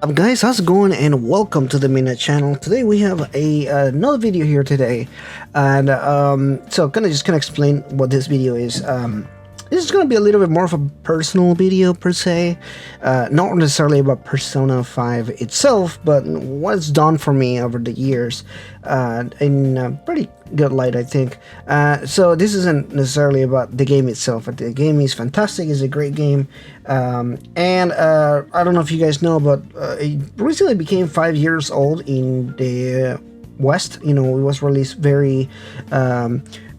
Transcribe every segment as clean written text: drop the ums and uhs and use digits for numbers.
up guys, how's it going, and welcome to the Midnight channel. Today we have another video here today, and so gonna explain what this video is. This is gonna be a little bit more of a personal video per se, not necessarily about Persona 5 itself, but what's done for me over the years, in a pretty good light, I think. So this isn't necessarily about the game itself. The game is fantastic. It's a great game, and I don't know if you guys know, but it recently became 5 years old in the West. You know, it was released very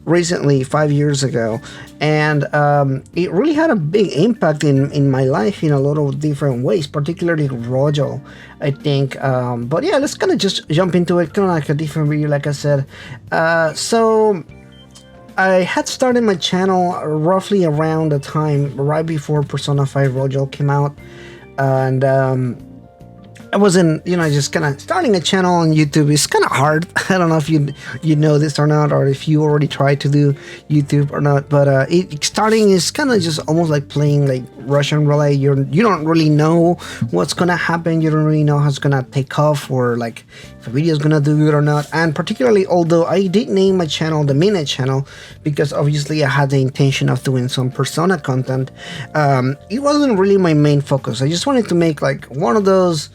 recently, 5 years ago, and it really had a big impact in my life in a lot of different ways, particularly Rojo, I think. But yeah, let's kind of just jump into it, kind of like a different video, like I said. So I had started my channel roughly around the time right before Persona 5 Rojo came out, and I wasn't, just kind of starting a channel on YouTube is kind of hard. I don't know if you know this or not, or if you already tried to do YouTube or not. But starting is kind of just almost like playing like Russian roulette. You don't really know what's gonna happen. You don't really know how it's gonna take off, or like if a video is gonna do good or not. And particularly, although I did name my channel the Midnight channel because obviously I had the intention of doing some Persona content, it wasn't really my main focus. I just wanted to make like one of those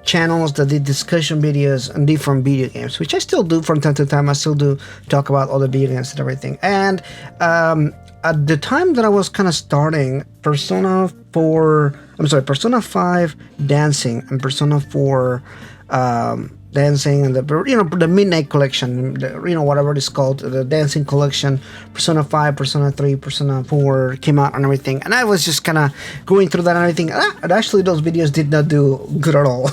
channels that did discussion videos on different video games, which I still do from time to time. I still do talk about other video games and everything. And at the time that I was kind of starting Persona 5 Dancing and Persona 4 Dancing and the Midnight Collection, whatever it's called, the Dancing Collection, Persona 5, Persona 3, Persona 4 came out and everything, and I was just kind of going through that and everything. And actually those videos did not do good at all.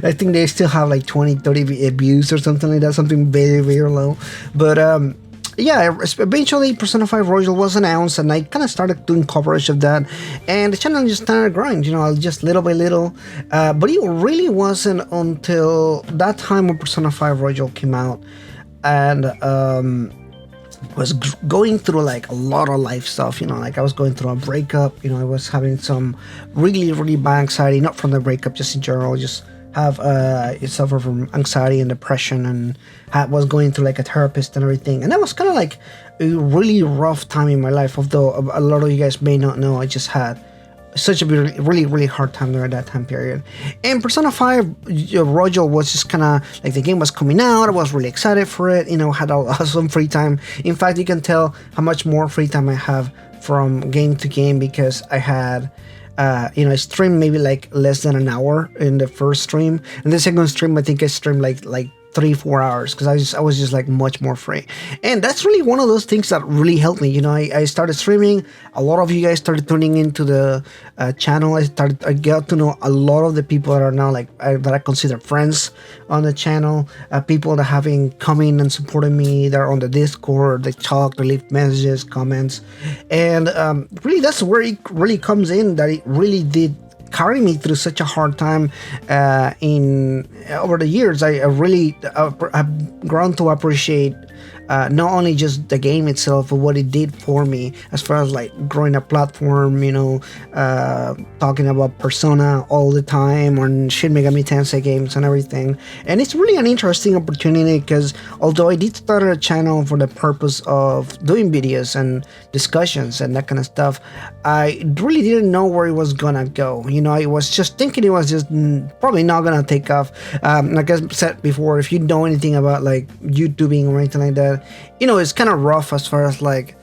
I think they still have like 20-30 views or something like that, something very, very low. But yeah, eventually Persona 5 Royal was announced, and I kind of started doing coverage of that, and the channel just started growing, just little by little. But it really wasn't until that time when Persona 5 Royal came out, and was going through like a lot of life stuff, like I was going through a breakup. I was having some really, really bad anxiety, not from the breakup, just in general, just have suffer from anxiety and depression, and was going through like a therapist and everything, and that was kind of like a really rough time in my life. Although a lot of you guys may not know, I just had such a really, really hard time during that time period. And Persona 5 Rojo was just kind of like, the game was coming out, I was really excited for it, had some free time. In fact, you can tell how much more free time I have from game to game because I had I streamed maybe like less than an hour in the first stream, and the second stream I think I streamed like 3-4 hours because I was just like much more free. And that's really one of those things that really helped me. I started streaming, a lot of you guys started tuning into the channel. I got to know a lot of the people that are now that I consider friends on the channel, people that have been coming and supporting me. They're on the Discord, they talk, they leave messages, comments, and really that's where it really comes in, that it really did carry me through such a hard time over the years. I really have grown to appreciate not only just the game itself, but what it did for me as far as like growing a platform, talking about Persona all the time on Shin Megami Tensei games and everything. And it's really an interesting opportunity because although I did start a channel for the purpose of doing videos and discussions and that kind of stuff, I really didn't know where it was gonna go. I was just thinking it was just probably not gonna take off. Like I said before, if you know anything about like YouTubing or anything like that, it's kind of rough as far as like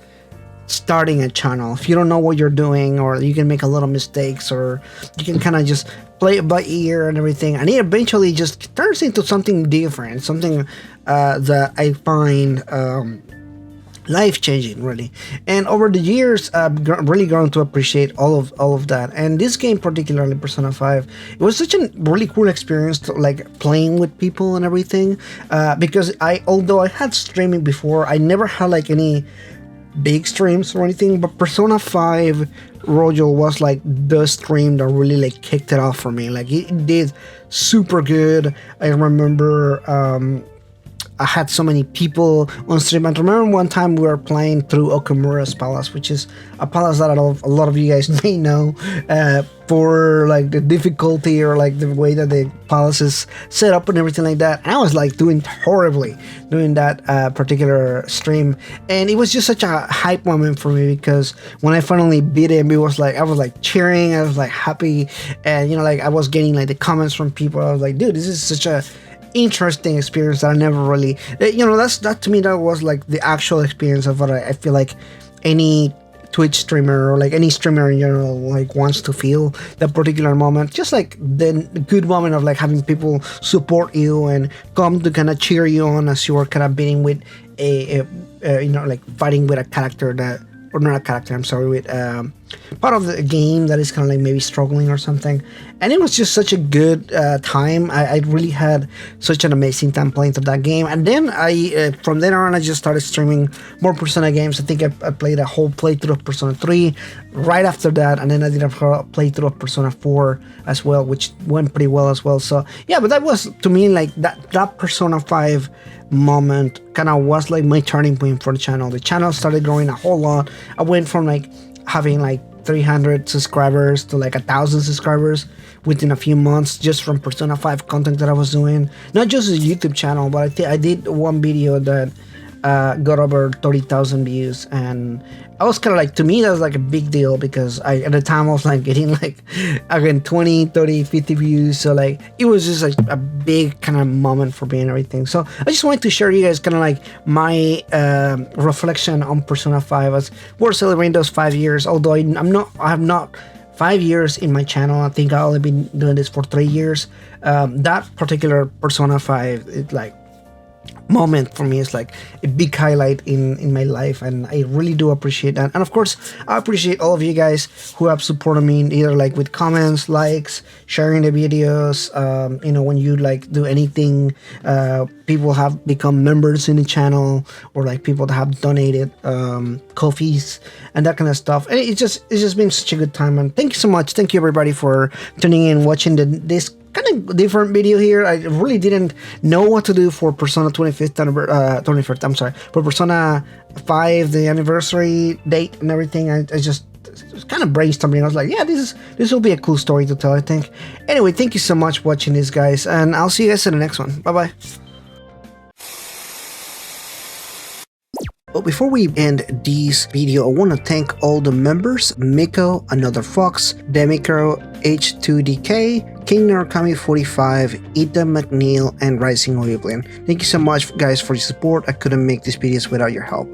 starting a channel. If you don't know what you're doing, or you can make a little mistakes, or you can kind of just play it by ear and everything, and it eventually just turns into something different, something that I find life-changing, really. And over the years, I've really grown to appreciate all of that. And this game, particularly Persona 5, it was such a really cool experience to like playing with people and everything, because although I had streaming before, I never had like any big streams or anything, but Persona 5 Rojo was like the stream that really like kicked it off for me. Like it did super good. I remember I had so many people on stream. And remember one time we were playing through Okamura's Palace, which is a palace that a lot of you guys may know for like the difficulty or like the way that the palace is set up and everything like that. And I was like doing horribly during that particular stream, and it was just such a hype moment for me because when I finally beat him, it was like I was like cheering, I was like happy, and you know, like I was getting like the comments from people. I was like, dude, this is such a interesting experience that I never really, you know, that to me that was like the actual experience of what I feel like any Twitch streamer or like any streamer in general like wants to feel that particular moment, just like the good moment of like having people support you and come to kind of cheer you on as you're kind of beating with a you know, like fighting with a character that, or not a character, I'm sorry, with part of the game that is kind of like maybe struggling or something. And it was just such a good time. I really had such an amazing time playing through that game. And then I from then on I just started streaming more Persona games. I think I played a whole playthrough of Persona 3 right after that, and then I did a playthrough of Persona 4 as well, which went pretty well as well. So yeah, but that was to me like that Persona 5 moment kind of was like my turning point for the channel. The channel started growing a whole lot. I went from like having like 300 subscribers to like 1,000 subscribers within a few months, just from Persona 5 content that I was doing. Not just a YouTube channel, but I did one video that got over 30,000 views, and I was kind of like, to me that was like a big deal because at the time I was like getting like again 20, 30, 50 views, so like it was just like a big kind of moment for me and everything. So I just wanted to share you guys kind of like my reflection on Persona 5 as we're celebrating those 5 years. Although I have not 5 years in my channel. I think I've only been doing this for 3 years. That particular Persona 5, it like moment for me is like a big highlight in my life, and I really do appreciate that. And of course I appreciate all of you guys who have supported me either like with comments, likes, sharing the videos, you know, when you like do anything, people have become members in the channel, or like people that have donated coffees and that kind of stuff. And it's just been such a good time, and thank you so much. Thank you everybody for tuning in, watching this kind of different video here. I really didn't know what to do for Persona 25th, I'm sorry, for Persona 5, the anniversary date and everything. I just kind of brainstorming. I was like, yeah, this will be a cool story to tell, I think. Anyway, thank you so much for watching this, guys, and I'll see you guys in the next one. Bye bye. But before we end this video, I want to thank all the members: Miko, Another Fox, Demicro, H2DK, King Narukami 45, Ethan McNeil, and Rising Oblivion. Thank you so much, guys, for your support. I couldn't make these videos without your help.